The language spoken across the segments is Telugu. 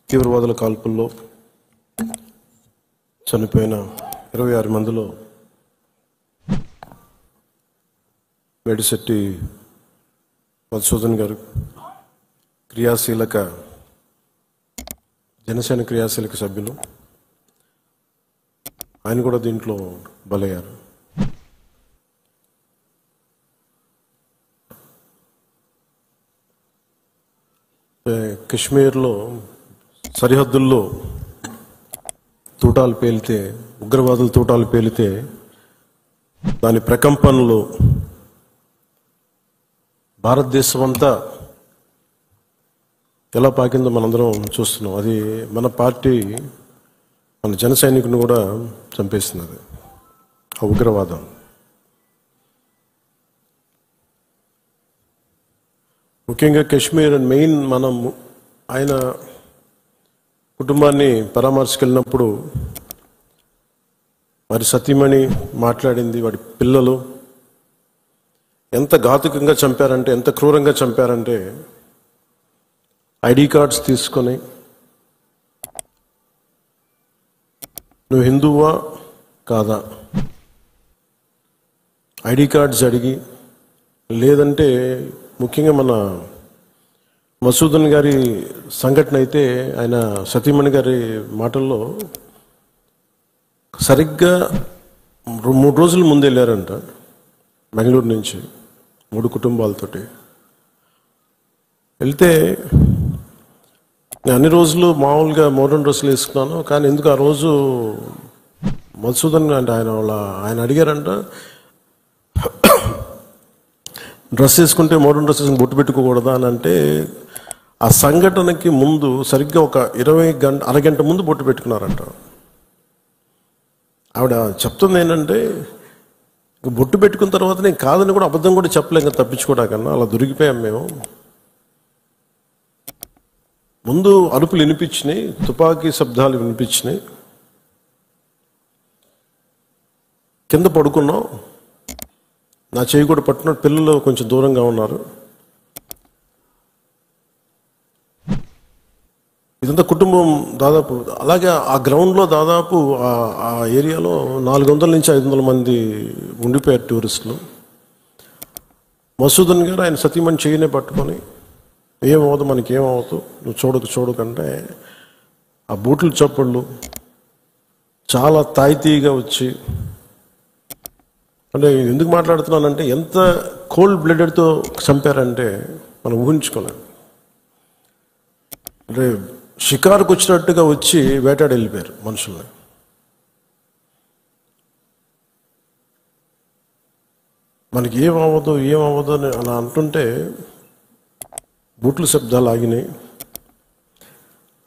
తీవ్రవాదుల కాల్పుల్లో చనిపోయిన 26 మందిలో మేడిశెట్టి మధుసూదన్ గారు జనసేన క్రియాశీలక సభ్యులు, ఆయన కూడా దీంట్లో బలయ్యారు. కశ్మీర్లో సరిహద్దుల్లో తూటాలు పేలితే, ఉగ్రవాదులు తూటాలు పేలితే దాని ప్రకంపనలు భారతదేశం అంతా ఎలా పాకిందో మనందరం చూస్తున్నాం. అది మన పార్టీ, మన జన సైనికుని కూడా చంపేస్తున్నది ఆ ఉగ్రవాదం. ముఖ్యంగా కశ్మీర్ మెయిన్, మనం ఆయన కుటుంబాన్ని పరామర్శకెళ్ళినప్పుడు వారి సతీమణి మాట్లాడింది, వాడి పిల్లలు ఎంత ఘాతుకంగా చంపారంటే, ఎంత క్రూరంగా చంపారంటే, ఐడి కార్డ్స్ తీసుకొని నువ్వు హిందువా కాదా ఐడి కార్డ్స్ అడిగి, లేదంటే ముఖ్యంగా మన మధుసూదన్ గారి సంఘటన అయితే ఆయన సతీమణి గారి మాటల్లో సరిగ్గా 3 రోజుల ముందు వెళ్ళారంట బెంగళూరు నుంచి 3 కుటుంబాలతోటి వెళ్తే, నేను అన్ని రోజులు మామూలుగా మోడర్న్ డ్రెస్సులు వేసుకున్నాను, కానీ ఎందుకు ఆ రోజు మధుసూదన్ అంటే ఆయన అడిగారంట, డ్రెస్ వేసుకుంటే మోడర్న్ డ్రెస్ వేసుకుని బొట్టు పెట్టుకోకూడదా అని అంటే, ఆ సంఘటనకి ముందు సరిగ్గా ఒక అరగంట ముందు బొట్టు పెట్టుకున్నారంట. ఆవిడ చెప్తుంది ఏంటంటే, బొట్టు పెట్టుకున్న తర్వాత నేను కాదని కూడా అబద్ధం కూడా చెప్పలేక తప్పించుకోవడాకన్నా అలా దొరికిపోయాం మేము. ముందు అరుపులు వినిపించినాయి, తుపాకీ శబ్దాలు వినిపించినాయి, కింద పడుకున్నాం, నా చేయి కూడా పట్టుకున్నాడు, పిల్లలు కొంచెం దూరంగా ఉన్నారు. ఇదంతా కుటుంబం దాదాపు అలాగే ఆ గ్రౌండ్లో దాదాపు ఆ ఏరియాలో 400 నుంచి 500 మంది ఉండిపోయారు టూరిస్టులు. మధుసూదన్ గారు ఆయన సతీమణి చేయనే పట్టుకొని, ఏమవుదు మనకేమవుతు, నువ్వు చూడకంటే ఆ బూట్లు చప్పుళ్ళు చాలా తాయితీగా వచ్చి, అంటే ఎందుకు మాట్లాడుతున్నానంటే ఎంత కోల్డ్ బ్లడెడ్తో చంపారంటే మనం ఊహించుకోలేం. అంటే షికారుకు వచ్చినట్టుగా వచ్చి వేటాడి వెళ్ళిపోయారు మనుషుల్ని. మనకి ఏమవ్వదు అని అలా అంటుంటే బూట్ల శబ్దాలు ఆగినాయి.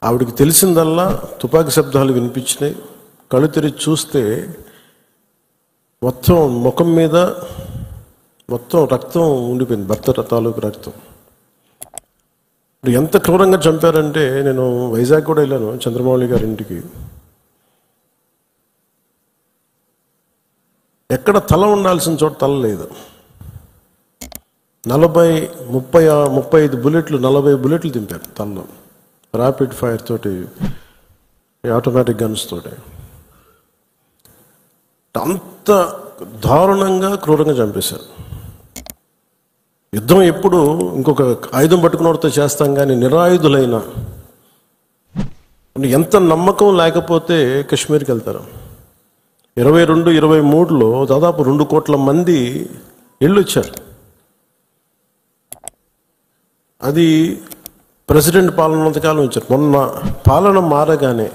ఆవిడికి తెలిసిందల్లా తుపాకీ శబ్దాలు వినిపించినాయి. కళ్ళు తెరిచి చూస్తే మొత్తం ముఖం మీద మొత్తం రక్తం ఉండిపోయింది, భర్త తాలూకు రక్తం. ఇప్పుడు ఎంత క్రూరంగా చంపారంటే, నేను వైజాగ్ కూడా వెళ్ళాను చంద్రమౌళి గారి ఇంటికి. ఎక్కడ తల ఉండాల్సిన చోట తల లేదు. 35 బుల్లెట్లు 40 బుల్లెట్లు దింపారు తలలో, ర్యాపిడ్ ఫైర్ తోటి, ఆటోమేటిక్ గన్స్ తోటి. అంత దారుణంగా క్రూరంగా చంపేశారు. యుద్ధం ఎప్పుడు ఇంకొక ఆయుధం పట్టుకున్నవాడితో చేస్తాం, కానీ నిరాయుధులైన ఎంత నమ్మకం లేకపోతే కశ్మీర్కి వెళ్తారు. 22-23లో దాదాపు 2 కోట్ల మంది వెళ్ళొచ్చారు. అది ప్రెసిడెంట్ పాలన ఉన్నంతకాలం వచ్చారు. మొన్న పాలన మారగానే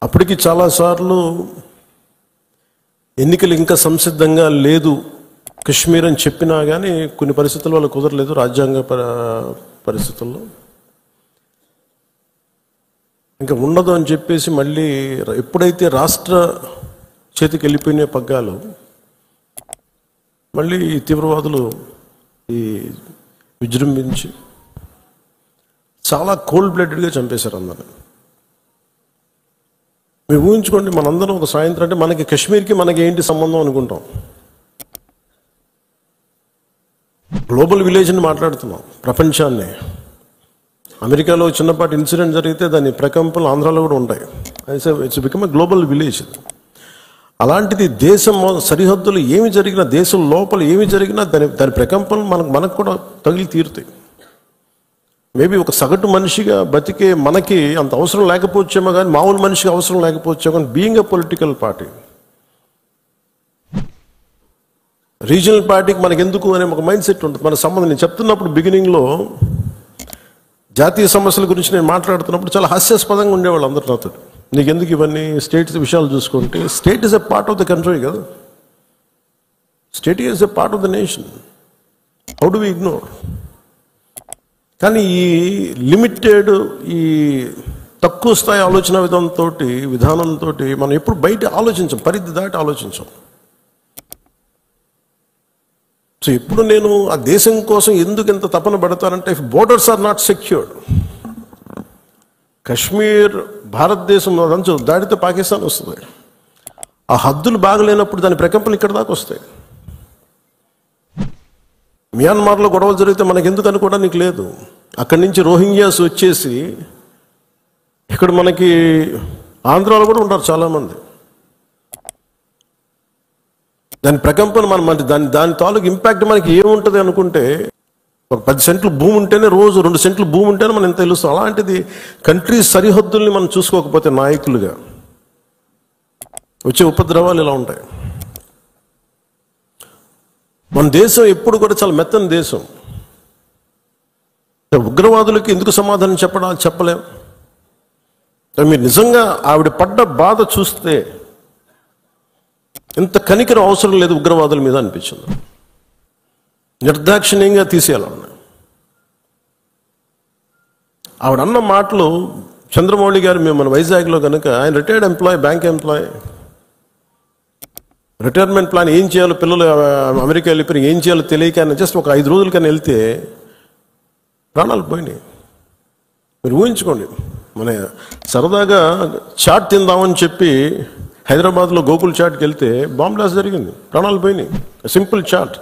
అప్పటికి చాలాసార్లు ఎన్నికలు ఇంకా సంసిద్ధంగా లేదు కశ్మీర్ అని చెప్పినా కానీ కొన్ని పరిస్థితుల వల్ల కుదరలేదు, రాజ్యాంగ పరిస్థితుల్లో ఇంకా ఉండదు అని చెప్పేసి మళ్ళీ ఎప్పుడైతే రాష్ట్ర చేతికి వెళ్ళిపోయిన పగ్గాలు, మళ్ళీ ఈ తీవ్రవాదులు విజృంభించి చాలా కోల్డ్ బ్లడెడ్గా చంపేశారు అందరిని. మీరు ఊహించుకోండి, మనందరం ఒక సాయంత్రం అంటే మనకి కశ్మీర్కి మనకి ఏంటి సంబంధం అనుకుంటాం. గ్లోబల్ విలేజ్ని మాట్లాడుతున్నాం, ప్రపంచాన్ని. అమెరికాలో చిన్నపాటి ఇన్సిడెంట్ జరిగితే దాని ప్రకంపనలు ఆంధ్రాలో కూడా ఉంటాయి. It's become a global village. అలాంటిది దేశం సరిహద్దులు ఏమి జరిగినా, దేశం లోపల ఏమి జరిగినా దాని ప్రకంపనలు మనకు కూడా తగిలి తీరుతాయి. మేబీ ఒక సగటు మనిషిగా బతికే మనకి అంత అవసరం లేకపోవచ్చేమో, కానీ మామూలు మనిషికి అవసరం లేకపోవచ్చేమో, కానీ being a political party, regional పార్టీకి మనకి ఎందుకు అనే ఒక మైండ్ సెట్ ఉంటుంది. మన సంబంధం నేను చెప్తున్నప్పుడు బిగినింగ్లో జాతీయ సమస్యల గురించి నేను మాట్లాడుతున్నప్పుడు చాలా హాస్యాస్పదంగా ఉండేవాళ్ళు అందరు నాతో. నీకు ఎందుకు ఇవన్నీ స్టేట్స్ విషయాలు చూసుకుంటే, state is a part of the country కదా, state is a part of the nation, how do we ignore? కానీ ఈ లిమిటెడ్, ఈ తక్కువ స్థాయి ఆలోచన విధానంతో మనం ఎప్పుడు బయట ఆలోచించాం, పరిధి దాటి ఆలోచించాం. సో ఇప్పుడు నేను ఆ దేశం కోసం ఎందుకు ఇంత తపన పడతానంటే, if borders are not secured, Kashmir Bharatadesam అదంచు దాడితే పాకిస్తాన్ వస్తుంది. ఆ హద్దులు బాగలేనప్పుడు దాని ప్రకంపనలు ఇక్కడ దాకా వస్తాయి. మియాన్మార్లో గొడవలు జరిగితే మనకి ఎందుకు అనుకోవడానికి లేదు. అక్కడి నుంచి రోహింగ్యాస్ వచ్చేసి ఇక్కడ మనకి ఆంధ్రాలో కూడా ఉంటారు చాలామంది. దాని ప్రకంపన దాని తాలూకు ఇంపాక్ట్ మనకి ఏముంటుంది అనుకుంటే, ఒక 10 సెంట్లు భూమి ఉంటేనే, రోజు 2 సెంట్లు భూమి ఉంటేనే మనం ఎంత తెలుస్తాం. అలాంటిది కంట్రీ సరిహద్దుల్ని మనం చూసుకోకపోతే నాయకులుగా వచ్చే ఉపద్రవాలు ఇలా ఉంటాయి. మన దేశం ఎప్పుడు కూడా చాలా మెత్తని దేశం. ఉగ్రవాదులకి ఎందుకు సమాధానం చెప్పలేం. మీరు నిజంగా ఆవిడ పడ్డ బాధ చూస్తే ఇంత కనికరం అవసరం లేదు ఉగ్రవాదుల మీద అనిపించింది. నిర్దాక్షిణ్యంగా తీసేయాలన్నా. ఆవిడ అన్న మాటలు, చంద్రమౌళి గారు మేము మన వైజాగ్లో కనుక, ఆయన retired employee, bank employee, retirement plan ఏం చేయాలో, పిల్లలు అమెరికా వెళ్ళిపోయి ఏం చేయాలో తెలియక ఆయన జస్ట్ ఒక 5 రోజుల కన్నా వెళ్తే ప్రాణాలు పోయినాయి. మీరు ఊహించుకోండి, మన సరదాగా చాట్ తిందామని చెప్పి హైదరాబాద్లో గోకుల్ చాట్కి వెళ్తే బాంబ్ బ్లాస్ట్ జరిగింది, ప్రాణాలు పోయినాయి. Simple chat.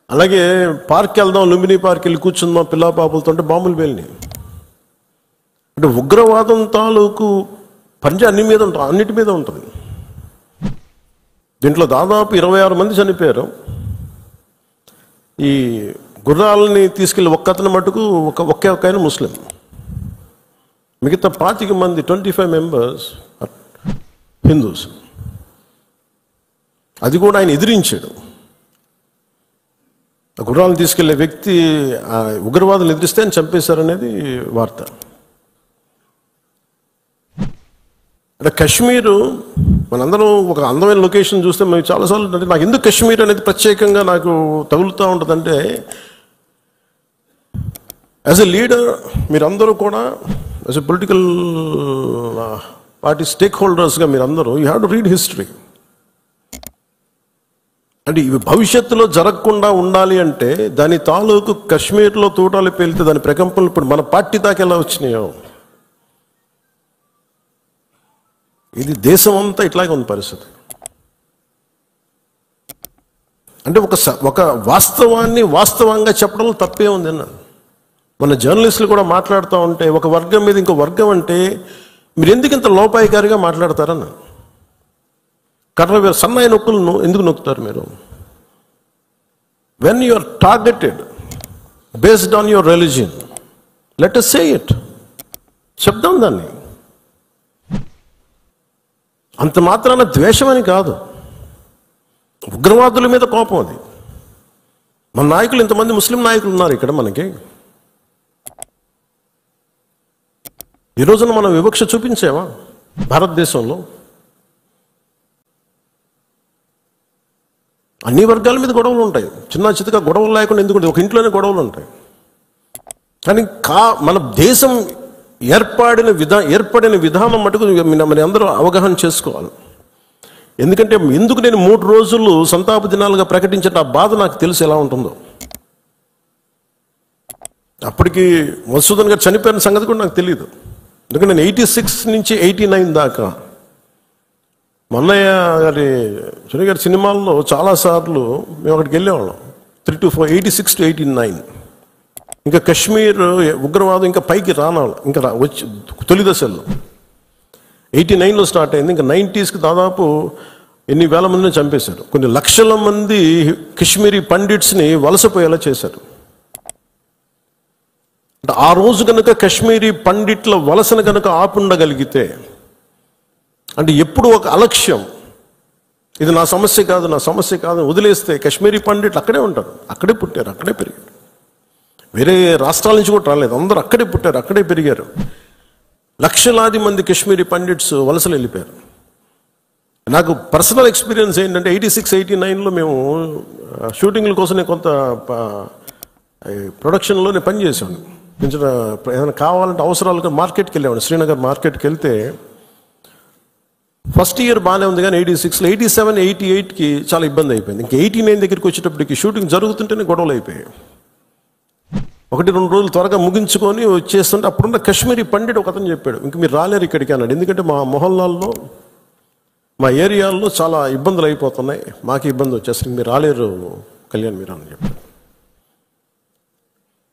అలాగే పార్క్కి వెళ్దాం, లుంబిని పార్క్ వెళ్ళి కూర్చుందాం పిల్ల పాపలతో అంటే బాంబులు పేలినాయి. అంటే ఉగ్రవాదం తాలూకు పంజా అన్నిటి మీద ఉంటుంది. దీంట్లో దాదాపు 26 మంది చనిపోయారు. ఈ గుర్రాలని తీసుకెళ్ళి ఒక్కతను మటుకు ఒకే ఆయన ముస్లిం, మిగతా 25 మంది 25 మెంబర్స్ హిందూస్. అది కూడా ఆయన ఎదిరించాడు. గుర్రాలను తీసుకెళ్లే వ్యక్తి ఉగ్రవాదులు ఎదిరిస్తే ఆయన చంపేశారనేది వార్త. అంటే కశ్మీరు మనందరం ఒక అందమైన లొకేషన్ చూస్తే మేము చాలాసార్లు, అంటే నాకు ఎందుకు కశ్మీర్ అనేది ప్రత్యేకంగా నాకు తగులుతూ ఉంటుందంటే, యాజ్ ఎ లీడర్ మీరందరూ కూడా, as a political party stake హోల్డర్స్గా మీరందరూ you have to read history. అంటే ఇవి భవిష్యత్తులో జరగకుండా ఉండాలి అంటే దాని తాలూకు కశ్మీర్లో తూటాలు పేలితే దాని ప్రకంపనలు ఇప్పుడు మన పార్టీ దాకా ఎలా వచ్చినాయో, ఇది దేశం అంతా ఇట్లాగే ఉంది పరిస్థితి. అంటే ఒక వాస్తవాన్ని వాస్తవంగా చెప్పడంలో తప్పే ఉంది అన్నాను. మన జర్నలిస్టులు కూడా మాట్లాడుతూ ఉంటే ఒక వర్గం మీద ఇంకో వర్గం అంటే మీరు ఎందుకు ఇంత లోపాయికారిగా మాట్లాడతారన్న. కర్ర సన్నాయి నొక్కులను ఎందుకు నొక్కుతారు మీరు? When you are targeted based on your religion, let us say it, చెప్దాం దాన్ని. అంత మాత్రాన ద్వేషం అని కాదు, ఉగ్రవాదుల మీద కోపం అది. మన నాయకులు, ఇంతమంది ముస్లిం నాయకులు ఉన్నారు ఇక్కడ మనకి. ఈ రోజున మనం వివక్ష చూపించామా భారతదేశంలో? అన్ని వర్గాల మీద గొడవలు ఉంటాయి, చిన్న చితక గొడవలు లేకుండా ఎందుకుంటే ఒక ఇంట్లోనే గొడవలు ఉంటాయి. కానీ మన దేశం ఏర్పడిన విధానం మటుకు మన అందరూ అవగాహన చేసుకోవాలి. ఎందుకంటే ఎందుకు నేను 3 రోజులు సంతాప దినాలుగా ప్రకటించిన ఆ బాధ నాకు తెలుసు ఎలా ఉంటుందో. అప్పటికి మధుసూదన్ గారు చనిపోయిన సంగతి కూడా నాకు తెలియదు. ఎందుకంటే నేను 86 నుంచి 89 దాకా మన్నయ్య గారి సునీ గారి సినిమాల్లో చాలాసార్లు మేము అక్కడికి వెళ్ళేవాళ్ళం. 3 to 4, 86 to 89. ఇంకా కశ్మీర్ ఉగ్రవాదం ఇంకా పైకి రానాలి, ఇంకా వచ్చి తొలి దశల్లో 89లో స్టార్ట్ అయింది. ఇంకా 90స్కి దాదాపు ఎన్ని వేల మందిని చంపేశారు. కొన్ని లక్షల మంది కశ్మీరీ పండిట్స్ని వలసపోయేలా చేశారు. అంటే ఆ రోజు కనుక కశ్మీరీ పండిట్ల వలసను కనుక ఆపుండగలిగితే, అంటే ఎప్పుడు ఒక అలక్ష్యం, ఇది నా సమస్య కాదు, నా సమస్య కాదు వదిలేస్తే కశ్మీరీ పండిట్లు అక్కడే ఉంటారు, అక్కడే పుట్టారు, అక్కడే పెరిగారు, వేరే రాష్ట్రాల నుంచి కూడా రాలేదు, అందరూ అక్కడే పుట్టారు, అక్కడే పెరిగారు. లక్షలాది మంది కశ్మీరీ పండిట్స్ వలసలు వెళ్ళిపోయారు. నాకు పర్సనల్ ఎక్స్పీరియన్స్ ఏంటంటే 86, 89లో మేము షూటింగ్ల కోసం నేను కొంత ప్రొడక్షన్లో నేను పనిచేసాను. కొంచెం ఏదైనా కావాలంటే అవసరాలుగా మార్కెట్కి వెళ్ళేవాడు. శ్రీనగర్ మార్కెట్కి వెళ్తే ఫస్ట్ ఇయర్ బాగానే ఉంది, కానీ 86లో 87, 88కి చాలా ఇబ్బంది అయిపోయింది. ఇంకా 89 దగ్గరికి వచ్చేటప్పటికి షూటింగ్ జరుగుతుంటేనే గొడవలు అయిపోయాయి. 1-2 రోజులు త్వరగా ముగించుకొని వచ్చేస్తుంటే అప్పుడున్న కశ్మీరీ పండిట్ ఒక అతను చెప్పాడు, ఇంక మీరు రాలేరు ఇక్కడికి అన్నాడు. ఎందుకంటే మా మొహల్లాల్లో, మా ఏరియాల్లో చాలా ఇబ్బందులు అయిపోతున్నాయి, మాకు ఇబ్బంది వచ్చేస్తుంది, మీరు రాలేరు కళ్యాణ్ మీరు అని చెప్పాడు.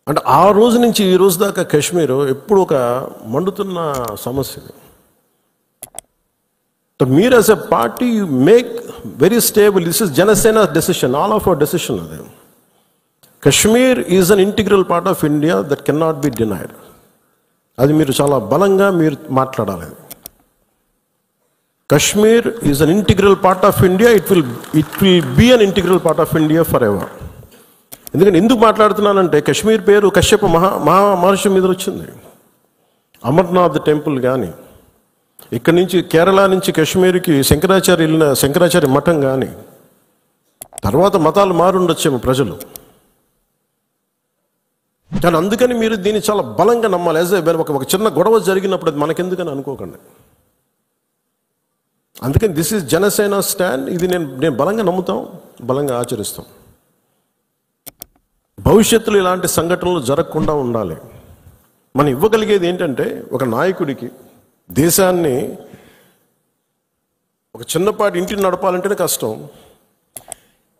అంటే ఆ రోజు నుంచి ఈ రోజు దాకా కాశ్మీర్ ఎప్పుడు ఒక మండుతున్న సమస్య. మీరు as a party you make very stable. This is Janasena decision, all of our decision. అది Kashmir is an integral part of India that can not be denied. అది మీరు చాలా బలంగా మీరు మాట్లాడాలి. Kashmir is an integral part of India, it will be an integral part of India forever. ఎందుకంటే ఎందుకు మాట్లాడుతున్నానంటే కశ్మీర్ పేరు కశ్యప మహర్షి మీద వచ్చింది. అమర్నాథ్ టెంపుల్ కానీ, ఇక్కడి నుంచి కేరళ నుంచి కశ్మీర్కి శంకరాచార్య మఠం కానీ, తర్వాత మతాలు మారుండొచ్చేమో ప్రజలు, కానీ అందుకని మీరు దీన్ని చాలా బలంగా నమ్మాలి. యాజ్ ఒక చిన్న గొడవ జరిగినప్పుడు అది మనకెందుకని అనుకోకండి. అందుకని దిస్ ఈజ్ జనసేన స్టాండ్. ఇది నేను బలంగా నమ్ముతాం, బలంగా ఆచరిస్తాం. భవిష్యత్తులో ఇలాంటి సంఘటనలు జరగకుండా ఉండాలి. మనం ఇవ్వగలిగేది ఏంటంటే ఒక నాయకుడికి దేశాన్ని, ఒక చిన్నపాటి ఇంటిని నడపాలంటేనే కష్టం.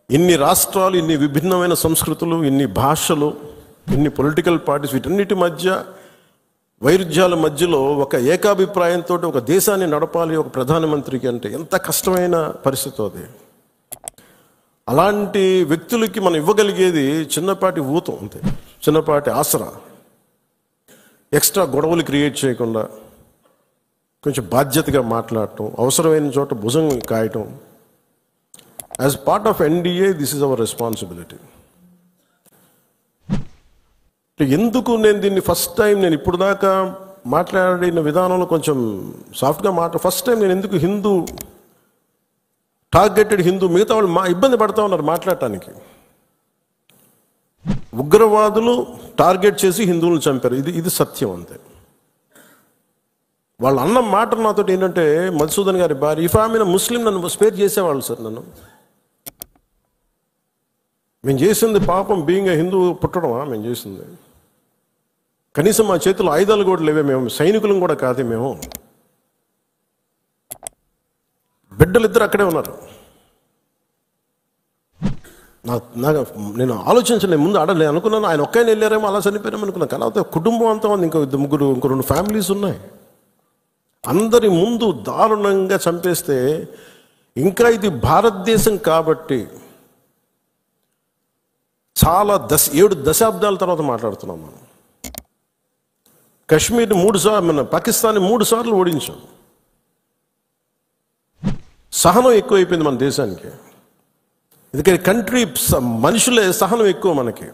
ఇన్ని రాష్ట్రాలు, ఇన్ని విభిన్నమైన సంస్కృతులు, ఇన్ని భాషలు, ఇన్ని పొలిటికల్ పార్టీస్, వీటన్నిటి మధ్య వైరుధ్యాల మధ్యలో ఒక ఏకాభిప్రాయంతో ఒక దేశాన్ని నడపాలి ఒక ప్రధానమంత్రికి అంటే ఎంత కష్టమైన పరిస్థితి అది. అలాంటి వ్యక్తులకి మనం ఇవ్వగలిగేది చిన్నపాటి ఊతం అంతే, చిన్నపాటి ఆసరా. ఎక్స్ట్రా గొడవలు క్రియేట్ చేయకుండా కొంచెం బాధ్యతగా మాట్లాడటం, అవసరమైన చోట భుజం కాయటం. As part of NDA this is our responsibility. ఎందుకు నేను దీన్ని ఫస్ట్ టైం, నేను ఇప్పుడు దాకా మాట్లాడిన విధానంలో కొంచెం సాఫ్ట్గా ఫస్ట్ టైం నేను ఎందుకు హిందూ, టార్గెటెడ్ హిందూ, మిగతా వాళ్ళు ఇబ్బంది పడతా ఉన్నారు మాట్లాడటానికి. ఉగ్రవాదులు టార్గెట్ చేసి హిందువులను చంపారు, ఇది సత్యం అంతే. వాళ్ళు అన్న మాట నాతో ఏంటంటే, మధుసూదన్ గారి భార్య, ఇఫ్ ఆమె ముస్లిం నన్ను స్పేర్ చేసేవాళ్ళు సార్. నన్ను మేము చేసింది పాపం, బీయింగ్ ఏ హిందూ పుట్టడమా మేము చేసింది? కనీసం మా చేతిలో ఆయుధాలు కూడా లేవే, మేము సైనికులం కూడా కాదు, మేము బిడ్డలిద్దరు అక్కడే ఉన్నారు. నేను ఆలోచించలేదు, ముందు నేను అనుకున్నాను ఆయన ఒక్కైనా వెళ్ళారేమో, అలా చనిపోయారేమో అనుకున్నాను. కానీ అయితే కుటుంబం అంతా ఉంది, ఇంకో 2 ఫ్యామిలీస్ ఉన్నాయి. అందరి ముందు దారుణంగా చంపేస్తే, ఇంకా ఇది భారతదేశం కాబట్టి చాలా 7 దశాబ్దాల తర్వాత మాట్లాడుతున్నాం మనం. కశ్మీర్ని 3 సార్లు, మన పాకిస్తాన్ని 3 సార్లు ఓడించాం. సహనం ఎక్కువైపోయింది మన దేశానికి. ఎందుకంటే కంట్రీ మనుషులే సహనం ఎక్కువ మనకి.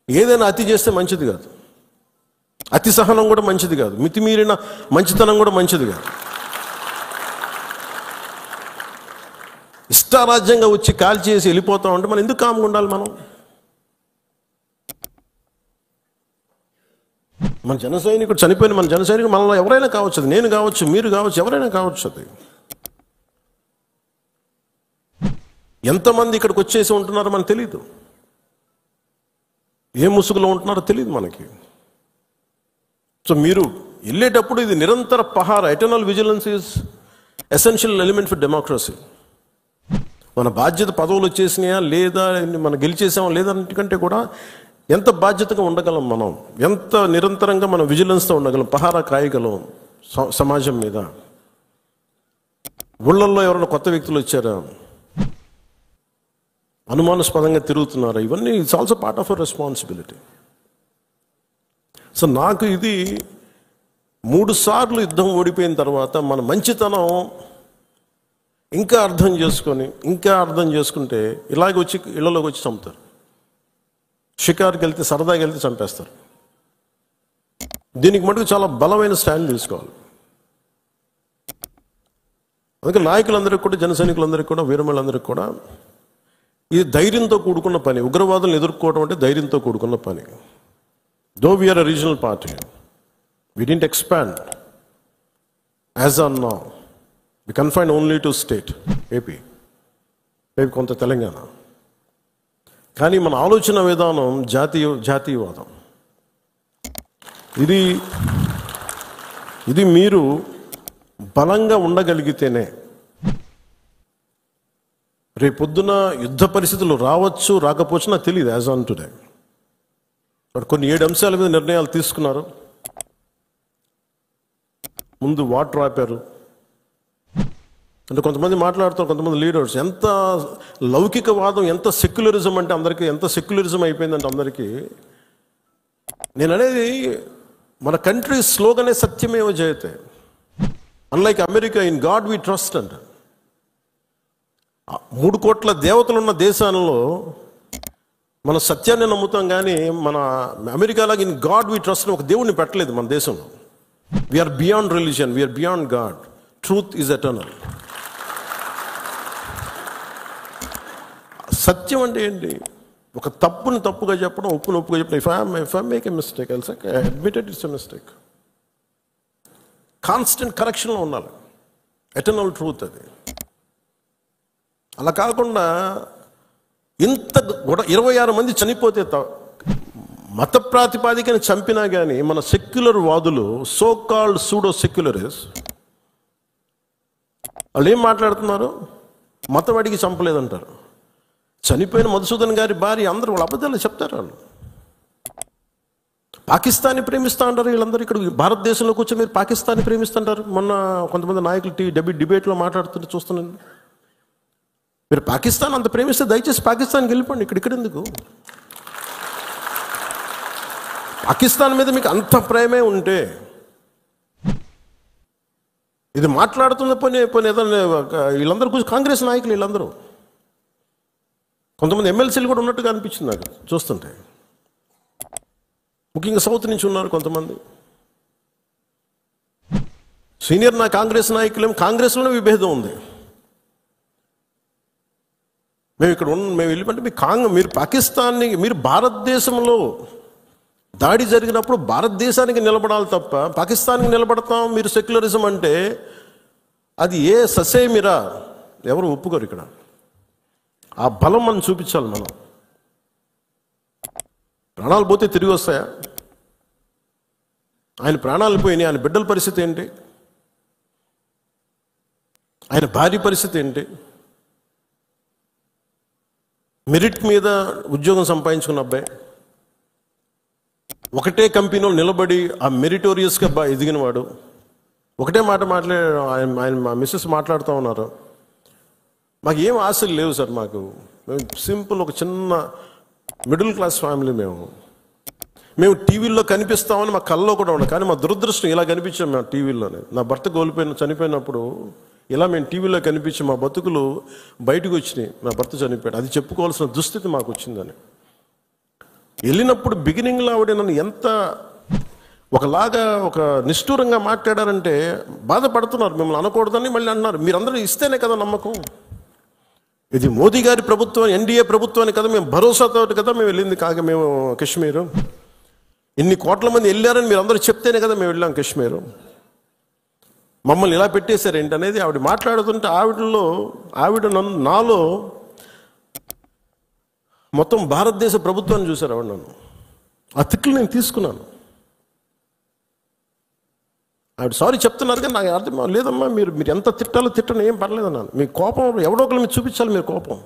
ఏదైనా అతి చేస్తే మంచిది కాదు, అతి సహనం కూడా మంచిది కాదు, మితిమీరిన మంచితనం కూడా మంచిది కాదు. ఇష్టారాజ్యంగా వచ్చి కాల్ చేసి వెళ్ళిపోతా ఉంటే మనం ఎందుకు కామ్గా ఉండాలి? మన జన సైనికుడు చనిపోయిన మన జన సైనికుడు మనలో ఎవరైనా కావచ్చు, అది నేను కావచ్చు, మీరు కావచ్చు, ఎవరైనా కావచ్చు. అది ఎంతమంది ఇక్కడికి వచ్చేసి ఉంటున్నారో మనకు తెలియదు, ఏ ముసుగులో ఉంటున్నారో తెలియదు మనకి. సో మీరు వెళ్ళేటప్పుడు ఇది నిరంతర పహారా, eternal vigilance is essential element for democracy. మన బాధ్యత పదవులు వచ్చేసినాయా లేదా, మనం గెలిచేసామా లేదా అన్నిటికంటే కూడా ఎంత బాధ్యతగా ఉండగలం మనం, ఎంత నిరంతరంగా మనం విజిలెన్స్తో ఉండగలం, పహారా కాయగలం సమాజం మీద. ఊళ్ళల్లో ఎవరైనా కొత్త వ్యక్తులు వచ్చారా, అనుమానాస్పదంగా తిరుగుతున్నారా, ఇవన్నీ it's also part of our responsibility. So నాకు ఇది 3 సార్లు యుద్ధం ఓడిపోయిన తర్వాత మన మంచితనం ఇంకా అర్థం చేసుకుంటే ఇలాగ వచ్చి ఇళ్లలోకి వచ్చి చంపుతారు. షికారుకి వెళ్తే, సరదాకి వెళ్తే చంపేస్తారు. దీనికి మటుకు చాలా బలమైన స్టాండ్ తీసుకోవాలి. అందుకే నాయకులందరికీ కూడా, జన సైనికులందరికీ కూడా, వీరమలందరికీ కూడా ఇది ధైర్యంతో కూడుకున్న పని. ఉగ్రవాదులను ఎదుర్కోవడం అంటే ధైర్యంతో కూడుకున్న పని. Though we are a regional party, we didn't expand as on now. We confined only to state, AP, maybe కొంత తెలంగాణ. కానీ మన ఆలోచన విధానం జాతీయవాదం. ఇది మీరు బలంగా ఉండగలిగితేనే రేపొద్దున యుద్ధ పరిస్థితులు రావచ్చు, రాకపోవచ్చు నాకు తెలియదు యాజ్ ఆన్ టుడే. బట్ కొన్ని 7 అంశాల మీద నిర్ణయాలు తీసుకున్నారు. ముందు వాటర్ ఆపారు. అంటే కొంతమంది మాట్లాడుతారు, కొంతమంది లీడర్స్, ఎంత లౌకికవాదం, ఎంత సెక్యులరిజం అంటే అందరికీ, ఎంత సెక్యులరిజం అయిపోయిందంటే అందరికీ. నేను అనేది మన కంట్రీ స్లోగనే సత్యమేవ జయతే. Unlike America, in God we trust అంట. 3 కోట్ల దేవతలు ఉన్న దేశాలలో మన సత్యాన్ని నమ్ముతాం, కానీ మన అమెరికాలాగా ఇన్ గాడ్ వి ట్రస్ట్ ఒక దేవుడిని పెట్టలేదు మన దేశంలో. We are beyond religion, we are beyond God. Truth is eternal. సత్యం అంటే ఏంటి? ఒక తప్పుని తప్పుగా చెప్పడం, ఒప్పుని ఒప్పుగా చెప్పడం. If I make a mistake, I'll say, I admit it, it's a mistake. Constant కరెక్షన్లో ఉండాలి. ఎటర్నల్ ట్రూత్ అది. అలా కాకుండా ఇంత 26 మంది చనిపోతే మత ప్రాతిపాదికని చంపినా కానీ మన సెక్యులర్ వాదులు, సో కాల్డ్ సూడో సెక్యులరిస్ట్, వాళ్ళు ఏం మాట్లాడుతున్నారు? మతం అడిగి చంపలేదంటారు. చనిపోయిన మధుసూదన్ గారి భార్య, అందరూ వాళ్ళ అబద్ధాలు చెప్తారు. వాళ్ళు పాకిస్తాన్ని ప్రేమిస్తా అంటారు. వీళ్ళందరూ ఇక్కడ భారతదేశంలో కూర్చొని మీరు పాకిస్తాన్ని ప్రేమిస్తుంటారు. మొన్న కొంతమంది నాయకులు డిబేట్లో మాట్లాడుతుంటే చూస్తున్నాను. మీరు పాకిస్తాన్ అంత ప్రేమిస్తే దయచేసి పాకిస్తాన్కి వెళ్ళిపోండి, ఇక్కడ ఎందుకు? పాకిస్తాన్ మీద మీకు అంత ప్రేమే ఉంటే ఇది మాట్లాడుతున్న పని ఏదైనా వీళ్ళందరూ కూర్చొని కాంగ్రెస్ నాయకులు వీళ్ళందరూ, కొంతమంది ఎమ్మెల్సీలు కూడా ఉన్నట్టుగా అనిపించింది నాకు చూస్తుంటే. ముఖ్యంగా సౌత్ నుంచి ఉన్నారు కొంతమంది సీనియర్ కాంగ్రెస్ నాయకులు. కాంగ్రెస్లోనే విభేదం ఉంది. మేము వెళ్ళిపోతే మీరు పాకిస్తాన్ని, మీరు భారతదేశంలో దాడి జరిగినప్పుడు భారతదేశానికి నిలబడాలి తప్ప పాకిస్తాన్కి నిలబడతాం మీరు సెక్యులరిజం అంటే అది ఏ ససేమిరా, ఎవరు ఒప్పుకోరు. ఇక్కడ ఆ బలం మనం చూపించాలి. మనం ప్రాణాలు పోతే తిరిగి వస్తాయా? ఆయన ప్రాణాలు పోయినాయి, ఆయన బిడ్డల పరిస్థితి ఏంటి? ఆయన భార్య పరిస్థితి ఏంటి? మెరిట్ మీద ఉద్యోగం సంపాదించుకున్న అబ్బాయి, ఒకటే కంపెనీలో నిలబడి ఆ మెరిటోరియస్గా ఎదిగినవాడు, ఒకటే మాట ఆయన మా మిస్సెస్ మాట్లాడుతూ ఉన్నారు, మాకు ఏం ఆశలు లేవు సార్, మేము సింపుల్ ఒక చిన్న మిడిల్ క్లాస్ ఫ్యామిలీ, మేము టీవీల్లో కనిపిస్తామని మా కళ్ళలో కూడా ఉండదు, కానీ మా దురదృష్టం ఇలా కనిపించాం మేము టీవీల్లోనే. నా భర్త చనిపోయినప్పుడు ఇలా మేము టీవీలో కనిపించి మా బతుకులు బయటకు వచ్చినాయి, నా భర్త చనిపోయాడు, అది చెప్పుకోవాల్సిన దుస్థితి మాకు వచ్చిందని. వెళ్ళినప్పుడు బిగినింగ్లో ఆవిడ నన్ను ఎంత ఒకలాగా ఒక నిష్ఠూరంగా మాట్లాడారంటే బాధపడుతున్నారు. మిమ్మల్ని అనకూడదని మళ్ళీ అన్నారు. మీరందరూ ఇస్తేనే కదా నమ్మకం. ఇది మోదీ గారి ప్రభుత్వం, ఎన్డీఏ ప్రభుత్వాన్ని కదా మేము భరోసాతో కదా మేము వెళ్ళింది. మేము కాశ్మీరు ఇన్ని కోట్ల మంది వెళ్ళారని మీరు అందరూ చెప్తేనే కదా మేము వెళ్ళాం కాశ్మీరు. మమ్మల్ని ఇలా పెట్టేశారు ఏంటి అనేది ఆవిడ మాట్లాడుతుంటే ఆవిడ నాలో మొత్తం భారతదేశ ప్రభుత్వాన్ని చూశారు ఆవిడ. నన్ను ఆ తిట్లు నేను తీసుకున్నాను. ఆవిడ సారీ చెప్తున్నారు కానీ నాకు అర్థం లేదమ్మా, మీరు ఎంత తిట్టాలో తిట్టను, ఏం పర్లేదన్నాను. మీ కోపం ఎవడో ఒకరి మీద చూపించాలి, మీరు కోపం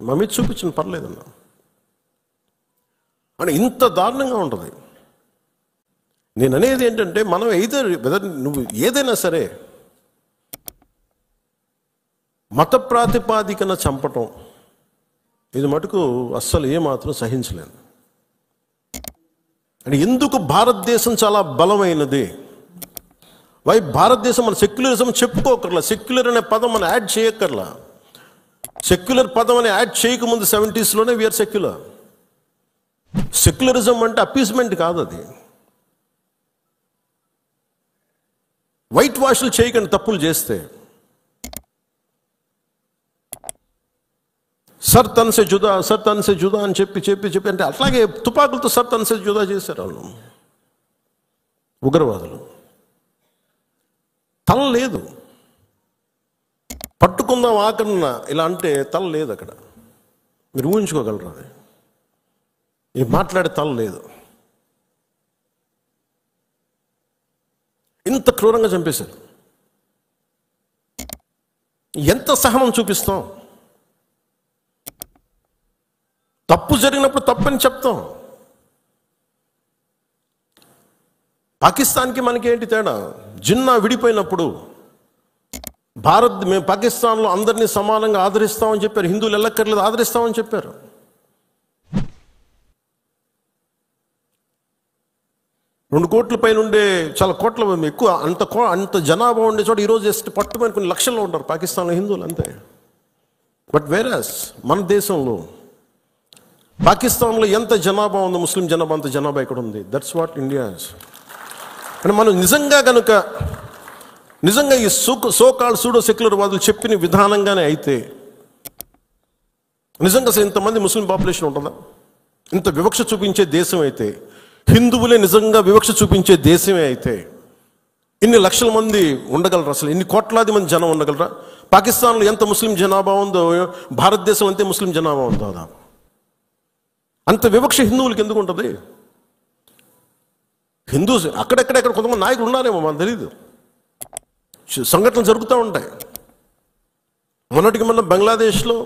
మా మీద చూపించండి, పర్లేదన్నా. అంటే ఇంత దారుణంగా ఉంటుంది. నేను అనేది ఏంటంటే, మనం వెదర్ నువ్వు ఏదైనా సరే మత ప్రాతిపాదికన చంపటం, ఇది మటుకు అస్సలు ఏమాత్రం సహించలేను. అంటే ఎందుకు భారతదేశం చాలా బలమైనది, భారతదేశం మన సెక్యులరిజం చెప్పుకోకర్లా, సెక్యులర్ అనే పదం మనం యాడ్ చేయక్కర్లా. సెక్యులర్ పదం అని యాడ్ చేయకముందు 70s వీఆర్ సెక్యులర్. సెక్యులరిజం అంటే అపీస్మెంట్ కాదు, అది వైట్ వాష్లు చేయకండి తప్పులు చేస్తే. సర్ తన్సే జుదా అని చెప్పి అంటే అట్లాగే తుపాకులతో సర్ తన్సే జుదా చేశారు వాళ్ళు, ఉగ్రవాదులు. తల లేదు, పట్టుకుందాం ఆకన్నా ఇలా అంటే తల లేదు అక్కడ. మీరు ఊహించుకోగలరు, అది ఈ మాట్లాడే తల లేదు. ఇంత క్రూరంగా చంపేశారు. ఎంత సహనం చూపిస్తాం? తప్పు జరిగినప్పుడు తప్పని చెప్తాం. పాకిస్తాన్కి మనకి ఏంటి తేడా? జిన్నా విడిపోయినప్పుడు మేము పాకిస్తాన్లో అందరినీ సమానంగా ఆదరిస్తామని చెప్పారు. హిందువులు ఎల్లక్కర్లేదు, ఆదరిస్తామని చెప్పారు. రెండు కోట్ల పైన ఉండే, చాలా కోట్ల ఎక్కువ, అంత జనాభా ఉండే చోట ఈరోజు జస్ట్ పట్టుమని కొన్ని లక్షల్లో ఉంటారు పాకిస్తాన్లో హిందువులు, అంతే. బట్ వేరస్ మన దేశంలో, పాకిస్తాన్లో ఎంత జనాభా ఉందో ముస్లిం జనాభా అంత జనాభా ఇక్కడ ఉంది. That's what India is. అంటే మనం నిజంగా ఈ సోకాల్ సూడో సెక్యులర్ వాదులు చెప్పిన విధానంగానే అయితే నిజంగా అసలు ఇంతమంది ముస్లిం పాపులేషన్ ఉంటుందా? ఇంత వివక్ష చూపించే దేశం అయితే, హిందువులే నిజంగా వివక్ష చూపించే దేశమే అయితే ఇన్ని లక్షల మంది ఉండగలరా? అసలు ఇన్ని కోట్లాది మంది జనం ఉండగలరా? పాకిస్తాన్లో ఎంత ముస్లిం జనాభా ఉందో భారతదేశంలో అంతే ముస్లిం జనాభా ఉందో. అంత వివక్ష హిందువులకి ఎందుకు ఉంటుంది? హిందూస్ అక్కడెక్కడ కొంతమంది నాయకులు ఉన్నారేమో, మనకు తెలీదు. సంఘటనలు జరుగుతూ ఉంటాయి. మొన్నటికి మొన్న బంగ్లాదేశ్లో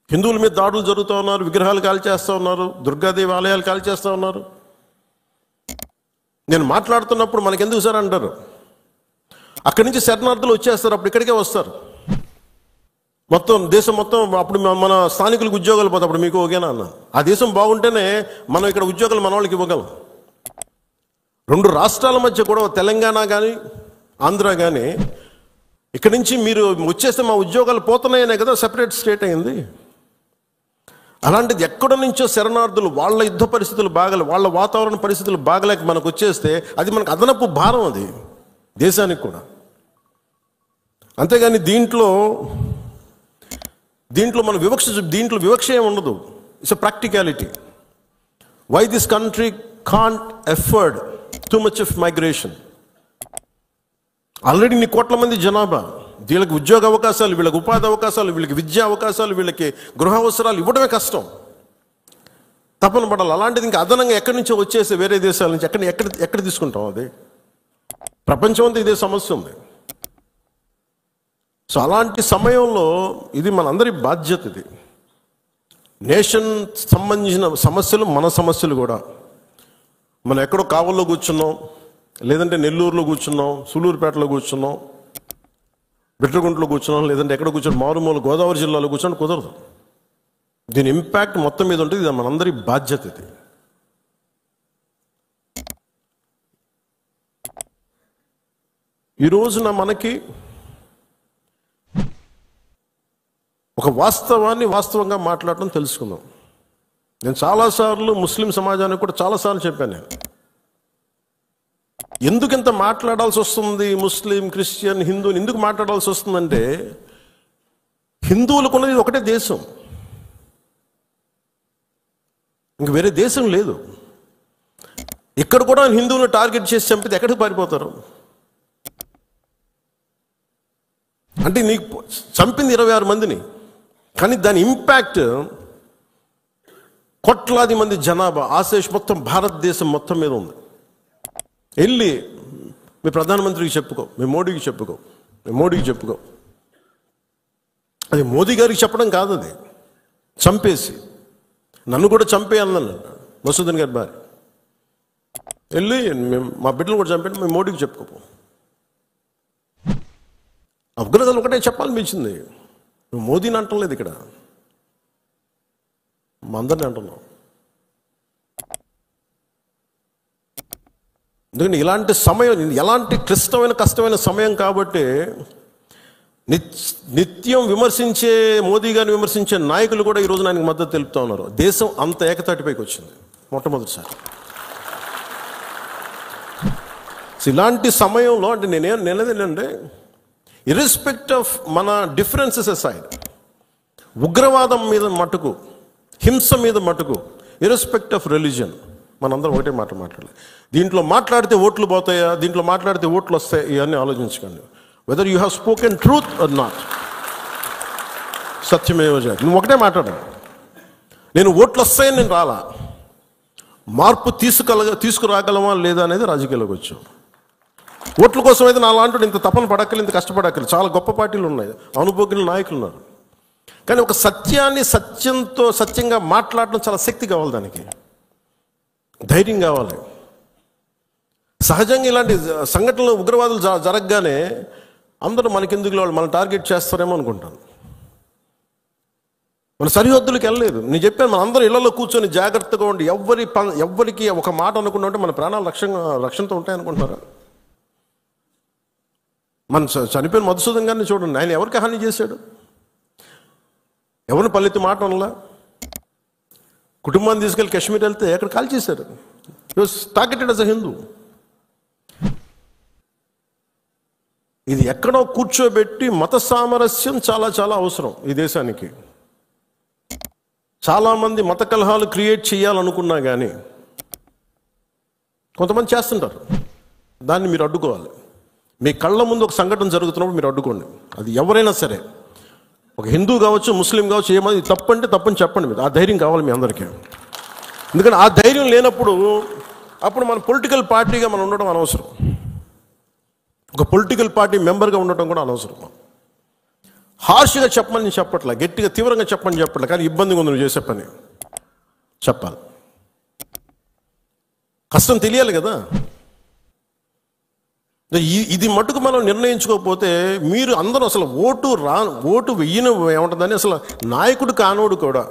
హిందువుల మీద దాడులు జరుగుతూ ఉన్నారు, విగ్రహాలు కాల్చేస్తూ ఉన్నారు, దుర్గాదేవి ఆలయాలు కాల్చేస్తూ ఉన్నారు. నేను మాట్లాడుతున్నప్పుడు మనకెందుకు సార్ అంటారు, అక్కడి నుంచి శరణార్థులు వచ్చేస్తారు, అప్పుడు ఇక్కడికే వస్తారు. మొత్తం దేశం మొత్తం అప్పుడు మన స్థానికులకు ఉద్యోగాలు పోతాయి, అప్పుడు మీకు ఓకేనా అన్న. ఆ దేశం బాగుంటేనే మనం ఇక్కడ ఉద్యోగాలు మన వాళ్ళకి ఇవ్వగలం. రెండు రాష్ట్రాల మధ్య కూడా, తెలంగాణ కానీ ఆంధ్ర కానీ, ఇక్కడి నుంచి మీరు వచ్చేస్తే మా ఉద్యోగాలు పోతున్నాయనే కదా సెపరేట్ స్టేట్ అయింది. అలాంటిది ఎక్కడి నుంచో శరణార్థులు, వాళ్ళ యుద్ధ పరిస్థితులు బాగలే, వాళ్ళ వాతావరణ పరిస్థితులు బాగలేక మనకు వచ్చేస్తే అది మనకు అదనపు భారం, అది దేశానికి కూడా. అంతేగాని దీంట్లో మన దీంట్లో వివక్ష ఏమి ఉండదు. It's a practicality. Why this country can't afford too much of migration. Already ఇన్ని కోట్ల మంది జనాభా, వీళ్ళకి ఉద్యోగ అవకాశాలు, వీళ్ళకి ఉపాధి అవకాశాలు, వీళ్ళకి విద్యా అవకాశాలు, వీళ్ళకి గృహ అవసరాలు ఇవ్వడమే కష్టం, తపన పడాలి. అలాంటిది ఇంకా అదనంగా ఎక్కడి నుంచో వచ్చేసి వేరే దేశాల నుంచి ఎక్కడ తీసుకుంటాం? అది ప్రపంచం అంతా ఇదే సమస్య ఉంది. సో అలాంటి సమయంలో ఇది మనందరి బాధ్యత. ఇది నేషన్ సంబంధించిన సమస్యలు, మన సమస్యలు కూడా. మనం ఎక్కడో కావల్లో కూర్చున్నాం, లేదంటే నెల్లూరులో కూర్చున్నాం, సూలూరుపేటలో కూర్చున్నాం, బిట్రగుంటలో కూర్చున్నాం, లేదంటే ఎక్కడ కూర్చొని మారుమూల గోదావరి జిల్లాలో కూర్చొని కుదరదు. దీని ఇంపాక్ట్ మొత్తం మీద ఉంటుంది. ఇది మనందరి బాధ్యత. ఇది ఈ రోజున మనకి ఒక వాస్తవాన్ని వాస్తవంగా మాట్లాడటం తెలుసుకుందాం. నేను చాలాసార్లు ముస్లిం సమాజానికి కూడా చాలాసార్లు చెప్పాను. నేను ఎందుకు ఇంత మాట్లాడాల్సి వస్తుంది, ముస్లిం, క్రిస్టియన్, హిందూని ఎందుకు మాట్లాడాల్సి వస్తుందంటే, హిందువులకు ఉన్నది ఒకటే దేశం, ఇంక వేరే దేశం లేదు. ఇక్కడ కూడా హిందువులను టార్గెట్ చేసి చంపితే ఎక్కడికి పారిపోతారు? అంటే నీకు చంపింది 26 మందిని, కానీ దాని ఇంపాక్ట్ కోట్లాది మంది జనాభా, ఆశేష్ మొత్తం భారతదేశం మొత్తం మీద ఉంది. వెళ్ళి మీ ప్రధానమంత్రికి చెప్పుకో, మీ మోడీకి చెప్పుకో. అది మోదీ గారికి చెప్పడం కాదు, అది చంపేసి నన్ను కూడా చంపే అన్నాను. మసూదన్ గారి భార్య. వెళ్ళి మేము మా బిడ్డలు కూడా చంపండి, మేము మోడీకి చెప్పుకోపో. అఫ్ఘనిస్తాన్ ఒకటే చెప్పాలనిపించింది, నువ్వు మోదీని అంటలేదు, ఇక్కడ మా అందరినీ అంటున్నాం. ఎందుకంటే ఇలాంటి సమయం, ఎలాంటి క్లిష్టమైన కష్టమైన సమయం కాబట్టి నిత్యం విమర్శించే మోదీ గారిని విమర్శించే నాయకులు కూడా ఈరోజు ఆయనకు మద్దతు తెలుపుతూ ఉన్నారు. దేశం అంత ఏకతాటిపైకి వచ్చింది మొట్టమొదటిసారి. ఇలాంటి సమయంలో అంటే నేనేంటంటే ఇర్రెస్పెక్ట్ ఆఫ్ మన డిఫరెన్సెస్ అసైడ్, ఉగ్రవాదం మీద మటుకు, హింస మీద మటుకు, ఇర్రెస్పెక్ట్ ఆఫ్ రిలీజన్ మనందరం ఒకటే మాట మాట్లాడాలి. దీంట్లో మాట్లాడితే ఓట్లు పోతాయా, దీంట్లో మాట్లాడితే ఓట్లు వస్తాయి, ఇవన్నీ ఆలోచించకండి. Whether you have spoken truth or not, సత్యమేవ జయతే. నువ్వు ఒకటే మాట్లాడు, నేను ఓట్లు వస్తాయని నేను రాలా, మార్పు తీసుకురాగలమా లేదా అనేది రాజకీయాల్లోకి వచ్చాం. ఓట్ల కోసం అయితే నా లాంటి ఇంత తపన పడక్కర్లేదు, ఇంత కష్టపడక్కర్లేదు. చాలా గొప్ప పార్టీలు ఉన్నాయి, అనుభవజ్ఞుల నాయకులు ఉన్నారు. కానీ ఒక సత్యాన్ని సత్యంగా మాట్లాడడం చాలా శక్తి కావాలి, దానికి ధైర్యం కావాలి. సహజంగా ఇలాంటి సంఘటనలు, ఉగ్రవాదులు జరగగానే అందరూ మనకెందుకు వాళ్ళు మన టార్గెట్ చేస్తారేమో అనుకుంటాను. మన సరిహద్దులకు వెళ్ళలేదు. నేను చెప్పాను, మన అందరూ ఇళ్లలో కూర్చొని జాగ్రత్తగా ఉండి ఎవ్వరికి ఒక మాట అనుకున్నా ఉంటే మన ప్రాణాలు రక్షణతో ఉంటాయనుకుంటున్నారా? మన చనిపోయిన మధుసూదన్ గారిని చూడండి, ఆయన ఎవరికి హాని చేశాడు? ఎవరిని పల్లెత్తి మాట అనలా. కుటుంబాన్ని తీసుకెళ్ళి కాశ్మీర్ వెళ్తే ఎక్కడ కాల్ చేశారు. Targeted as a Hindu. ఇది ఎక్కడో కూర్చోబెట్టి మత సామరస్యం చాలా చాలా అవసరం ఈ దేశానికి. చాలామంది మత కలహాలు క్రియేట్ చేయాలనుకున్నా కానీ కొంతమంది చేస్తుంటారు. దాన్ని మీరు అడ్డుకోవాలి. మీ కళ్ళ ముందు ఒక సంఘటన జరుగుతున్నప్పుడు మీరు అడ్డుకోండి. అది ఎవరైనా సరే, ఒక హిందూ కావచ్చు, ముస్లిం కావచ్చు, ఏమది తప్పంటే తప్పని చెప్పండి. మీరు ఆ ధైర్యం కావాలి మీ అందరికీ. ఎందుకంటే ఆ ధైర్యం లేనప్పుడు అప్పుడు మన పొలిటికల్ పార్టీగా మనం ఉండడం అనవసరం, ఒక పొలిటికల్ పార్టీ మెంబర్గా ఉండటం కూడా అనవసరం. హార్ష్గా చెప్పమని చెప్పట్లే, గట్టిగా తీవ్రంగా చెప్పమని చెప్పట్లే, కానీ ఇబ్బందిగా ఉంది నువ్వు చేసే పని చెప్పాలి. కష్టం తెలియాలి కదా. ఇది మటుకు మనం నిర్ణయించుకోకపోతే మీరు అందరూ అసలు ఓటు వెయ్యను ఏముంటుందని, అసలు నాయకుడు కానోడు కూడా,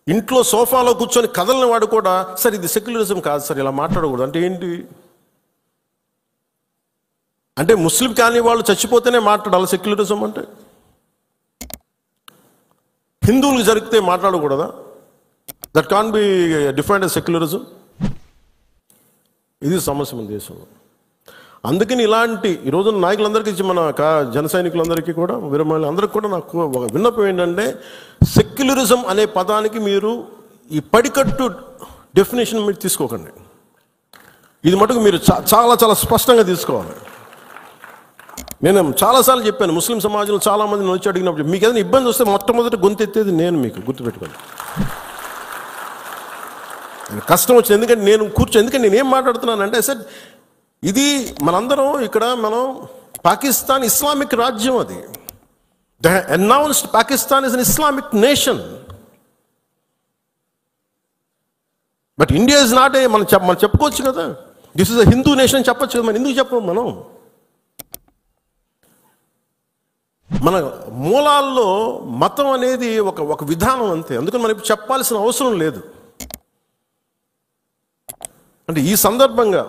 ఇంట్లో సోఫాలో కూర్చొని కదలని వాడు కూడా, సార్ ఇది సెక్యులరిజం కాదు సార్, ఇలా మాట్లాడకూడదు అంటే ఏంటి? అంటే ముస్లిం కాని వాళ్ళు చచ్చిపోతేనే మాట్లాడాలి సెక్యులరిజం అంటే? హిందువులకు జరిగితే మాట్లాడకూడదా? That can be defined as secularism. ఇది సమస్య మన దేశంలో. అందుకని ఇలాంటి ఈరోజు నాయకులందరికీ, మన జన సైనికులందరికీ కూడా, విరమణలు అందరికీ కూడా నాకు ఒక విన్నపం ఏంటంటే, సెక్యులరిజం అనే పదానికి మీరు ఈ పడికట్టు డెఫినేషన్ మీరు తీసుకోకండి. ఇది మటుకు మీరు చాలా చాలా స్పష్టంగా తీసుకోవాలి. నేను చాలాసార్లు చెప్పాను, ముస్లిం సమాజంలో చాలామంది వచ్చి అడిగినప్పుడు మీకు ఏదైనా ఇబ్బంది వస్తే మొట్టమొదటి గొంతెత్తేది నేను, మీకు గుర్తుపెట్టుకోండి. కష్టం వచ్చింది ఎందుకంటే ఎందుకంటే నేనేం మాట్లాడుతున్నానంటే, సార్ ఇది మనందరం ఇక్కడ పాకిస్తాన్ ఇస్లామిక్ రాజ్యం, అది they announced Pakistan is an Islamic nation. But India is not a, మనం చెప్పుకోవచ్చు కదా, this is a Hindu nation చెప్పచ్చు కదా. మనం ఎందుకు చెప్పము? మన మూలాల్లో మతం అనేది ఒక విధానం అంతే. అందుకని మనం ఇప్పుడు చెప్పాల్సిన అవసరం లేదు. అంటే ఈ సందర్భంగా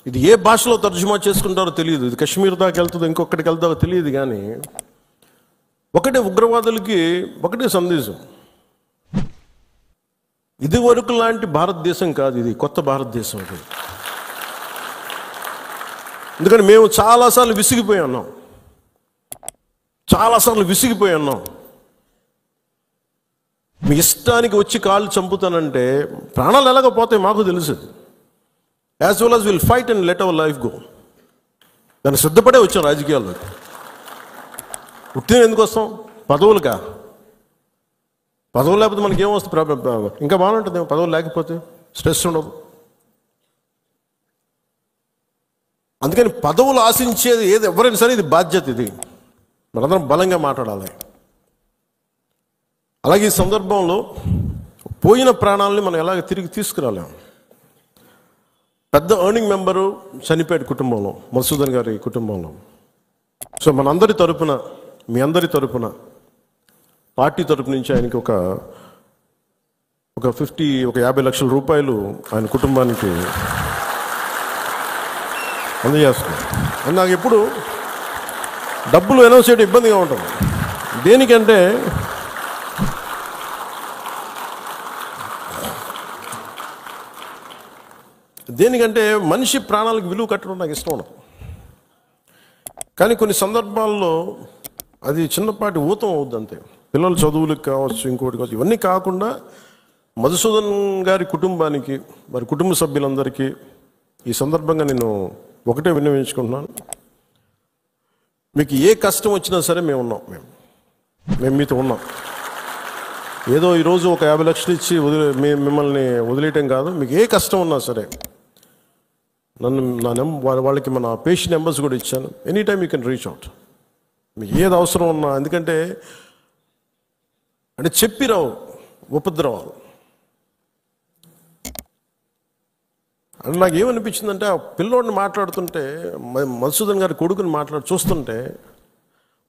ఇది ఏ భాషలో తర్జుమా చేసుకుంటారో తెలియదు, ఇది కాశ్మీర్ దాకా వెళ్తుందో ఇంకొకటికి వెళ్తారో తెలియదు, కానీ ఒకటే ఉగ్రవాదులకి ఒకటే సందేశం, ఇది వరకు లాంటి భారతదేశం కాదు, ఇది కొత్త భారతదేశం. అది ఎందుకంటే మేము చాలాసార్లు విసిగిపోయి ఉన్నాం. మీ ఇష్టానికి వచ్చి కాళ్ళు చంపుతానంటే ప్రాణాలు ఎలాగపోతాయి మాకు తెలుసు. As well as will fight and let our life go. దాన్ని సిద్ధపడే వచ్చాం రాజకీయాల్లో. ఉట్టిన ఎందుకు వస్తాం? పదవులుగా? పదవులు లేకపోతే మనకి ఏమొస్తుంది? ఇంకా బాగుంటుంది పదవులు లేకపోతే, స్ట్రెస్ ఉండదు. అందుకని పదవులు ఆశించేది ఏది ఎవరైనా సరే ఇది బాధ్యత. ఇది మనందరం బలంగా మాట్లాడాలి. అలాగే ఈ సందర్భంలో పోయిన ప్రాణాలని మనం ఎలాగ తిరిగి తీసుకురాలేం. పెద్ద ఎర్నింగ్ మెంబరు చనిపోయాడు కుటుంబంలో, మధుసూదన్ గారి కుటుంబంలో. సో మనందరి తరపున, మీ అందరి తరపున, పార్టీ తరపు నుంచి ఆయనకి ఒక 50 లక్షల రూపాయలు ఆయన కుటుంబానికి అందజేస్తున్నాం. అని నాకు ఎప్పుడు డబ్బులు అనౌన్స్ చేయడం ఇబ్బందిగా ఉంటుంది. దేనికంటే మనిషి ప్రాణాలకు విలువ కట్టడం నాకు ఇష్టం ఉండదు. కానీ కొన్ని సందర్భాల్లో అది చిన్నపాటి ఊతం అవుద్ది అంతే. పిల్లల చదువులకు కావచ్చు, ఇంకోటి కావచ్చు. ఇవన్నీ కాకుండా మధుసూదన్ గారి కుటుంబానికి, వారి కుటుంబ సభ్యులందరికీ ఈ సందర్భంగా నేను ఒకటే విన్నవించుకుంటున్నాను. మీకు ఏ కష్టం వచ్చినా సరే మేము ఉన్నాం. మేము మీతో ఉన్నాం. ఏదో ఈరోజు ఒక 50 లక్షలు ఇచ్చి మిమ్మల్ని వదిలేయటం కాదు. మీకు ఏ కష్టం ఉన్నా సరే వాళ్ళకి మన పేషెంట్ నెంబర్స్ కూడా ఇచ్చాను. Any time you can reach out. మీకు ఏది అవసరం ఉన్నా. ఎందుకంటే చెప్పిరావు ఉపద్రవాలు. అంటే నాకు ఏమనిపించిందంటే, ఆ పిల్లోడిని మాట్లాడుతుంటే, మధుసూదన్ గారి కొడుకుని చూస్తుంటే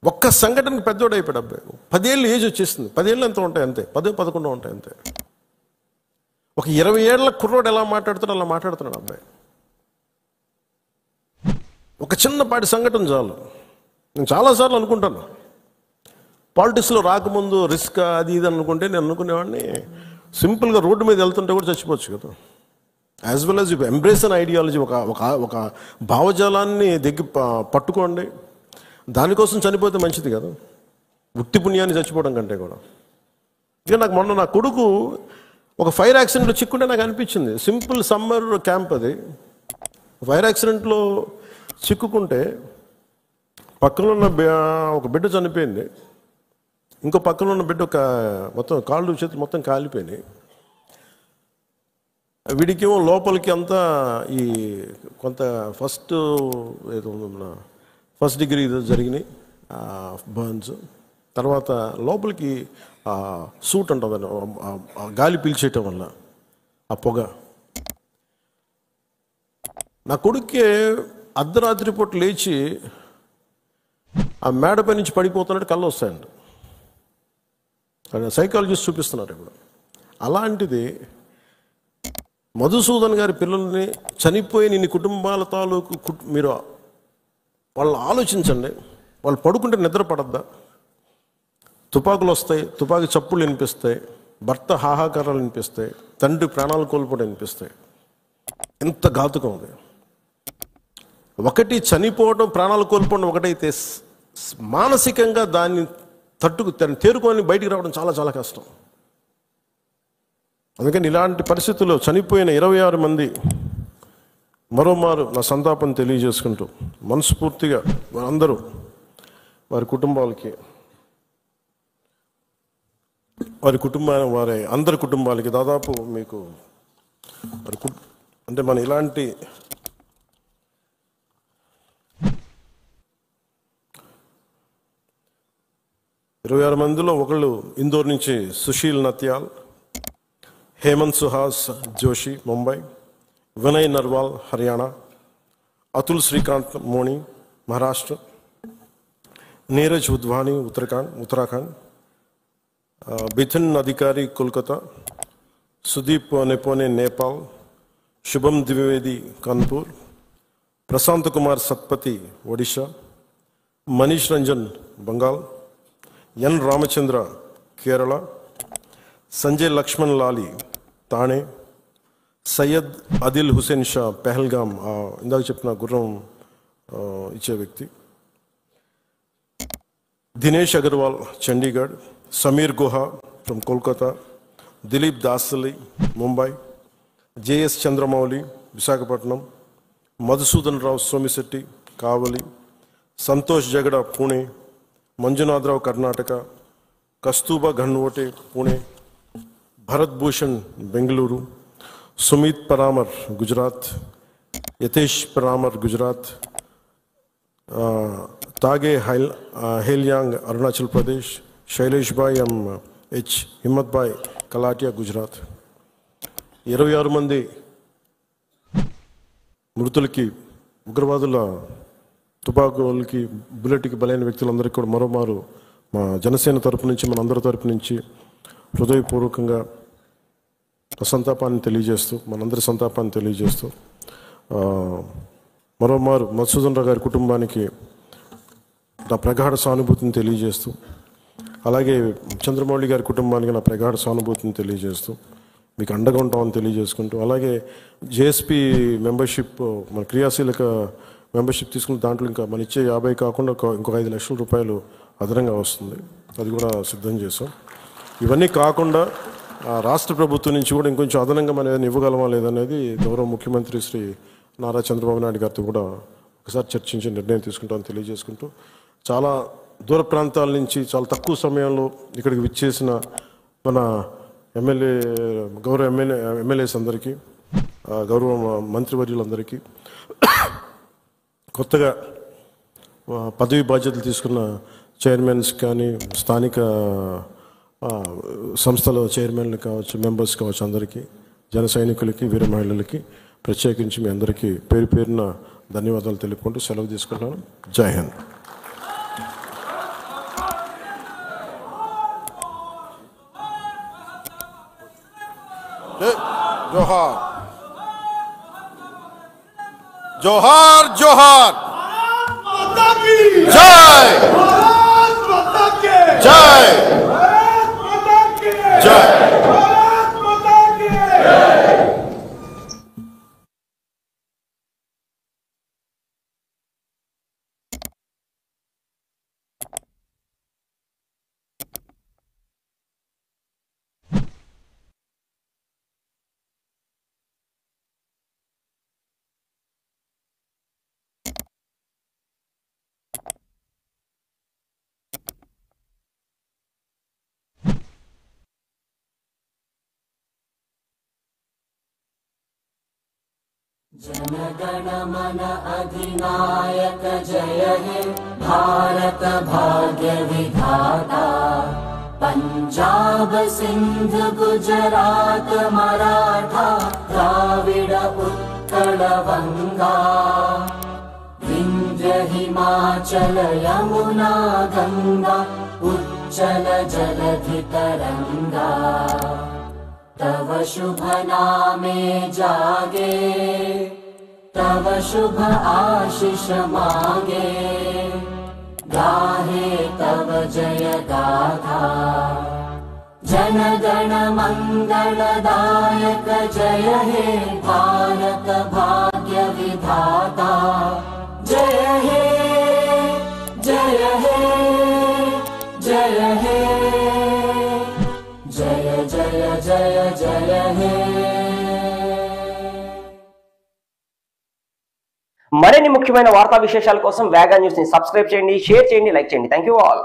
ఒక్క సంఘటనకి పెద్దోడు అయిపోయాడు అబ్బాయి. 10 ఏళ్ళు ఏజ్ వచ్చేసింది. 10 ఏళ్ళు ఎంత ఉంటాయి అంతే, 10-11 ఉంటాయి అంతే. ఒక 20 ఏళ్ల కుర్రోడు ఎలా మాట్లాడుతాడో అలా మాట్లాడుతున్నాడు అబ్బాయి. ఒక చిన్నపాటి సంఘటన చాలు. నేను చాలాసార్లు అనుకుంటాను, పాలిటిక్స్లో రాకముందు రిస్క్ అది ఇది అనుకుంటే, నేను అనుకునేవాడిని సింపుల్గా రోడ్డు మీద వెళ్తుంటే కూడా చచ్చిపోవచ్చు కదా. As well as you embrace an ideology. ఒక భావజాలాన్ని పట్టుకోండి. దానికోసం చనిపోతే మంచిది కదా, ఉత్తి పుణ్యాన్ని చచ్చిపోవడం కంటే కూడా. ఇక నాకు మొన్న నా కొడుకు ఒక ఫైర్ యాక్సిడెంట్లో చిక్కుంటే నాకు అనిపించింది. సింపుల్ సమ్మర్ క్యాంప్ అది. ఫైర్ యాక్సిడెంట్లో చిక్కుకుంటే పక్కన ఉన్న ఒక బిడ్డ చనిపోయింది. ఇంకో పక్కన ఉన్న బిడ్డ మొత్తం కాళ్ళు చేతులు మొత్తం కాలిపోయినాయి. వీడికేమో లోపలికి అంతా ఈ కొంత ఫస్ట్ డిగ్రీ జరిగినాయి బర్న్స్. తర్వాత లోపలికి సూట్ ఉంటుందని, గాలి పీల్చేయటం వల్ల ఆ పొగ. నా కొడుక్కే అర్ధరాత్రి పూట లేచి ఆ మేడపై నుంచి పడిపోతున్నట్టు కళ్ళు వస్తాయండి. సైకాలజిస్ట్ చూపిస్తున్నారు ఇప్పుడు. అలాంటిది మధుసూదన్ గారి పిల్లల్ని చనిపోయిన ఇన్ని కుటుంబాల తాలూకు మీరు వాళ్ళు ఆలోచించండి. వాళ్ళు పడుకుంటే నిద్ర పడద్దా? తుపాకులు వస్తాయి, తుపాకీ చప్పుళ్ళు వినిపిస్తాయి, భర్త హాహాకారాలు వినిపిస్తాయి, తండ్రి ప్రాణాలు కోల్పోవడం వినిపిస్తాయి. ఎంత ఘాతుకం ఉంది. ఒకటి చనిపోవడం, ప్రాణాలు కోల్పోవడం ఒకటైతే, మానసికంగా దాన్ని తేరుకొని బయటికి రావడం చాలా చాలా కష్టం. అందుకని ఇలాంటి పరిస్థితుల్లో చనిపోయిన 26 మంది మరోమారు నా సంతాపం తెలియజేసుకుంటూ, మనస్ఫూర్తిగా అందరూ వారి కుటుంబాలకి, వారి అందరి కుటుంబాలకి దాదాపు మీకు అంటే మన ఇలాంటి ఇరవై 26 మందిలో ఒకళ్ళు ఇందోర్ నుంచి సుశీల్ నత్యాల్, హేమంత్ సుహాస్ జోషి ముంబై, వినయ్ నర్వాల్ హర్యానా, అతుల్ శ్రీకాంత్ మోణి మహారాష్ట్ర, నీరజ్ ఉద్వాని ఉత్తరాఖండ్, బిథిన్ అధికారి కోల్కతా, సుదీప్ నెపోనే నేపాల్, శుభం ద్వివేది కాన్పూర్, ప్రశాంత్ కుమార్ సత్పతి ఒడిషా, మనీష్ రంజన్ బెంగాల్, ఎన్ రామచంద్ర కేరళ, సంజయ్ లక్ష్మణ్ లాలి తానే, సయ్యద్ అదిల్ హుసేన్ షా పెహల్గామ్, ఇందాక చెప్పిన గుర్రం ఇచ్చే వ్యక్తి, దినేష్ అగర్వాల్ చండీగఢ్, సమీర్ గుహా ఫ్రమ్ కోల్కతా, దిలీప్ దాసలి ముంబై, జేఎస్ చంద్రమౌళి విశాఖపట్నం, మధుసూదన్ రావు సోమిశెట్టి కావలి, సంతోష్ జగడ పూణే, మంజునాథరావు కర్ణాటక, కస్తూబా ఘన్వోటే పూణే, భరత్ భూషణ్ బెంగళూరు, సుమిత్ పరామర్ గుజరాత్, యతేష్ పరామర్ గుజరాత్, తాగే హేల్యాంగ్ అరుణాచల్ ప్రదేశ్, శైలేష్ భాయ్ హెచ్ హిమ్మత్భాయ్ కలాటియా గుజరాత్. 26 మంది మృతులకి, ఉగ్రవాదుల తుపాకులకి, బుల్లెట్కి బలైన వ్యక్తులందరికీ కూడా మరోమారు మా జనసేన తరపు నుంచి, మన అందరి తరపు నుంచి హృదయపూర్వకంగా సంతాపాన్ని తెలియజేస్తూ, మనందరి సంతాపాన్ని తెలియజేస్తూ, మరోమారు మధుసూదన్ రావు గారి కుటుంబానికి నా ప్రగాఢ సానుభూతిని తెలియజేస్తూ, అలాగే చంద్రమౌళి గారి కుటుంబానికి నా ప్రగాఢ సానుభూతిని తెలియజేస్తూ, మీకు అండగా ఉంటామని తెలియజేసుకుంటూ, అలాగే జేఎస్పీ మెంబర్షిప్, మన క్రియాశీలక మెంబర్షిప్ తీసుకున్న దాంట్లో ఇంకా మన ఇచ్చే 50 కాకుండా ఇంకొక 5 లక్షల రూపాయలు అదనంగా వస్తుంది, అది కూడా సిద్ధం చేసాం. ఇవన్నీ కాకుండా రాష్ట్ర ప్రభుత్వం నుంచి కూడా ఇంకొంచెం అదనంగా మనం ఏదైనా ఇవ్వగలమా లేదనేది గౌరవ ముఖ్యమంత్రి శ్రీ నారా చంద్రబాబు నాయుడు గారితో కూడా ఒకసారి చర్చించి నిర్ణయం తీసుకుంటామని తెలియజేసుకుంటూ, చాలా దూర ప్రాంతాల నుంచి చాలా తక్కువ సమయంలో ఇక్కడికి విచ్చేసిన మన గౌరవ ఎమ్మెల్యేస్ అందరికీ, గౌరవ మంత్రివర్యులందరికీ, కొత్తగా పదవి బాధ్యతలు తీసుకున్న చైర్మన్స్ కానీ, స్థానిక సంస్థల చైర్మన్లు కావచ్చు, మెంబర్స్ కావచ్చు, అందరికీ, జన సైనికులకి, వీర మహిళలకి ప్రత్యేకించి మీ అందరికీ పేరు పేరున ధన్యవాదాలు తెలుపుకుంటూ సెలవు తీసుకుంటున్నాను. జై హింద్. జోహార్ జోహార్ జోహార్. జై జై జై. जनगण मन अधिनायक जय हे भारत भाग्य विधाता. पंजाब सिंध गुजरात मराठा द्राविड उत्कल बंगा. विंध्य हिमाचल यमुना गंगा उच्चल जलधि तरंगा. तव शुभ नामे जागे, तव शुभ आशीष मांगे. गाहे तव जय गाथा. जन गण मंगलदायक जय हे भारत भाग्य विधाता. जय हे जय हे जय हे जय जय जय जय हे. మరిన్ని ముఖ్యమైన వార్తా విశేషాల కోసం వేగా న్యూస్ ని సబ్స్క్రైబ్ చేయండి, షేర్ చేయండి, లైక్ చేయండి. Thank you all.